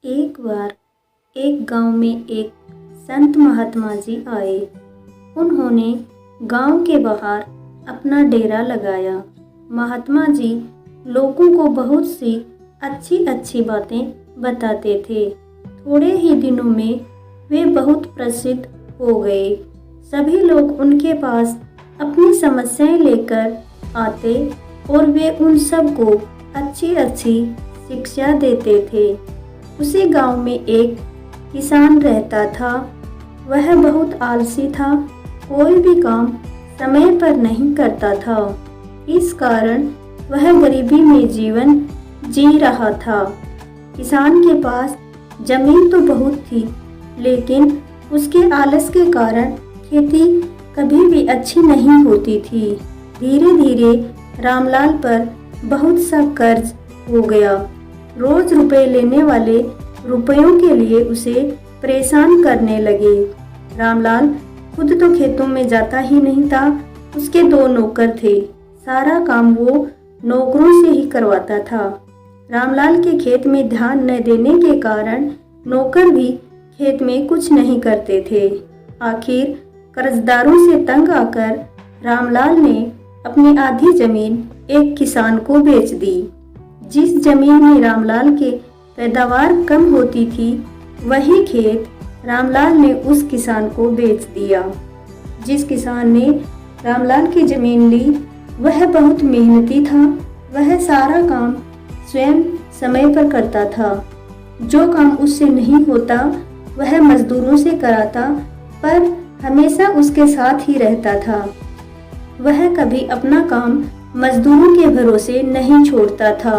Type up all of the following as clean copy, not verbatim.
एक बार एक गांव में एक संत महात्मा जी आए। उन्होंने गांव के बाहर अपना डेरा लगाया। महात्मा जी लोगों को बहुत सी अच्छी अच्छी बातें बताते थे। थोड़े ही दिनों में वे बहुत प्रसिद्ध हो गए। सभी लोग उनके पास अपनी समस्याएं लेकर आते और वे उन सबको अच्छी अच्छी शिक्षा देते थे। उसी गांव में एक किसान रहता था। वह बहुत आलसी था, कोई भी काम समय पर नहीं करता था। इस कारण वह गरीबी में जीवन जी रहा था। किसान के पास जमीन तो बहुत थी, लेकिन उसके आलस के कारण खेती कभी भी अच्छी नहीं होती थी। धीरे धीरे रामलाल पर बहुत सा कर्ज हो गया। रोज रुपए लेने वाले रुपयों के लिए उसे परेशान करने लगे। रामलाल खुद तो खेतों में जाता ही नहीं था। उसके 2 नौकर थे। सारा काम वो नौकरों से ही करवाता था। रामलाल के खेत में ध्यान न देने के कारण नौकर भी खेत में कुछ नहीं करते थे। आखिर कर्जदारों से तंग आकर रामलाल ने अपनी आधी जमीन एक किसान को बेच दी। जिस जमीन में रामलाल के पैदावार कम होती थी, वही खेत रामलाल ने उस किसान को बेच दिया। जिस किसान ने रामलाल की जमीन ली, वह बहुत मेहनती था। वह सारा काम स्वयं समय पर करता था। जो काम उससे नहीं होता, वह मजदूरों से कराता, पर हमेशा उसके साथ ही रहता था। वह कभी अपना काम मजदूरों के भरोसे नहीं छोड़ता था।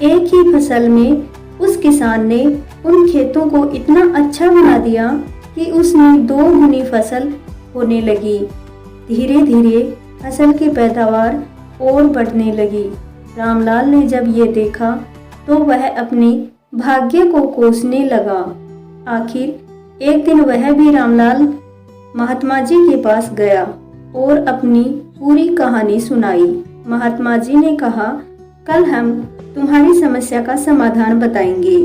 एक ही फसल में उस किसान ने उन खेतों को इतना अच्छा बना दिया कि उसमें 2 गुनी फसल होने लगी। धीरे धीरे फसल की पैदावार और बढ़ने लगी। रामलाल ने जब ये देखा तो वह अपने भाग्य को कोसने लगा। आखिर एक दिन वह भी रामलाल महात्मा जी के पास गया और अपनी पूरी कहानी सुनाई। महात्मा जी ने कहा, कल हम तुम्हारी समस्या का समाधान बताएंगे।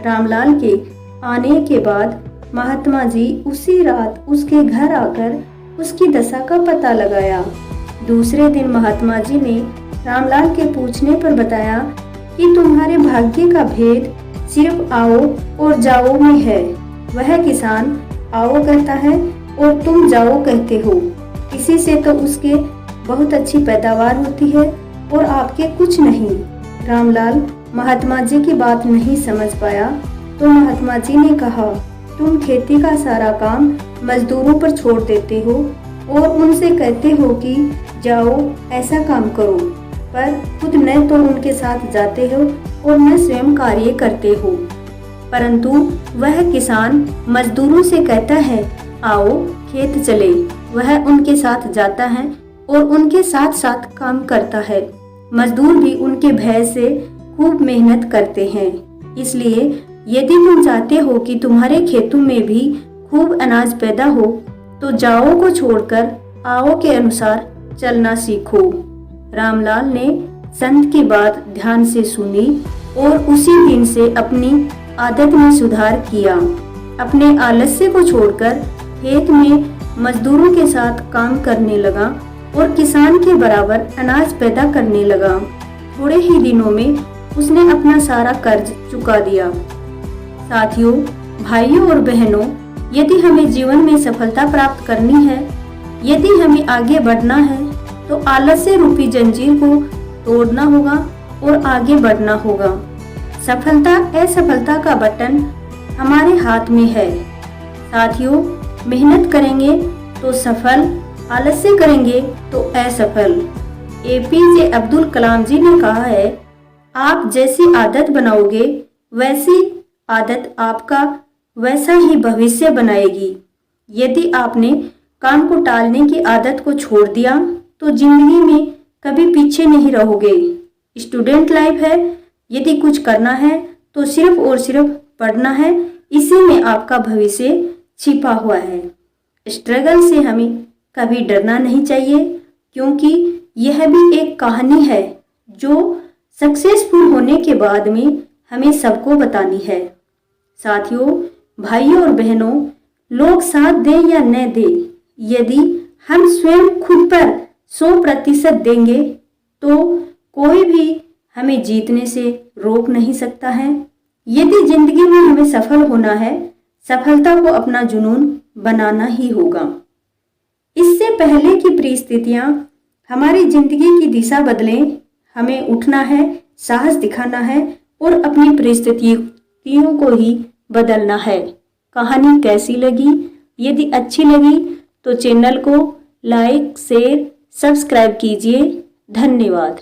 रामलाल के आने के बाद महात्मा जी उसी रात उसके घर आकर उसकी दशा का पता लगाया। दूसरे दिन महात्मा जी ने रामलाल के पूछने पर बताया कि तुम्हारे भाग्य का भेद सिर्फ आओ और जाओ में है। वह किसान आओ कहता है और तुम जाओ कहते हो। इसी से तो उसके बहुत अच्छी पैदावार होती है और आपके कुछ नहीं। रामलाल महात्मा जी की बात नहीं समझ पाया तो महात्मा जी ने कहा, तुम खेती का सारा काम मजदूरों पर छोड़ देते हो और उनसे कहते हो कि जाओ ऐसा काम करो, पर खुद न तो उनके साथ जाते हो और न स्वयं कार्य करते हो। परंतु वह किसान मजदूरों से कहता है, आओ खेत चले। वह उनके साथ जाता है और उनके साथ साथ काम करता है। मजदूर भी उनके भय से खूब मेहनत करते हैं। इसलिए यदि तुम चाहते हो कि तुम्हारे खेतों में भी खूब अनाज पैदा हो, तो जाओ को छोड़कर आओ के अनुसार चलना सीखो। रामलाल ने संत की बात ध्यान से सुनी और उसी दिन से अपनी आदत में सुधार किया। अपने आलस्य को छोड़कर खेत में मजदूरों के साथ काम करने लगा और किसान के बराबर अनाज पैदा करने लगा। थोड़े ही दिनों में उसने अपना सारा कर्ज चुका दिया। साथियों, भाइयों और बहनों, यदि हमें जीवन में सफलता प्राप्त करनी है, यदि हमें आगे बढ़ना है, तो आलस्य रूपी जंजीर को तोड़ना होगा और आगे बढ़ना होगा। सफलता असफलता का बटन हमारे हाथ में है। साथियों, मेहनत करेंगे तो सफल, आलस्य करेंगे तो असफल। APJ अब्दुल कलाम जी ने कहा है, आप जैसी आदत बनाओगे वैसी आदत आपका वैसा ही भविष्य बनाएगी। यदि आपने काम को टालने की आदत को छोड़ दिया तो जिंदगी में कभी पीछे नहीं रहोगे। स्टूडेंट लाइफ है, यदि कुछ करना है तो सिर्फ और सिर्फ पढ़ना है। इसी में आपका भविष्य छिपा हुआ है। स्ट्रगल से हमें कभी डरना नहीं चाहिए, क्योंकि यह भी एक कहानी है जो सक्सेसफुल होने के बाद में हमें सबको बतानी है। साथियों, भाइयों और बहनों, लोग साथ दें या न दें, यदि हम स्वयं खुद पर 100% देंगे तो कोई भी हमें जीतने से रोक नहीं सकता है। यदि जिंदगी में हमें सफल होना है, सफलता को अपना जुनून बनाना ही होगा। इससे पहले कि परिस्थितियां हमारी जिंदगी की दिशा बदलें, हमें उठना है, साहस दिखाना है और अपनी परिस्थितियों को ही बदलना है। कहानी कैसी लगी? यदि अच्छी लगी तो चैनल को लाइक, शेयर, सब्सक्राइब कीजिए। धन्यवाद।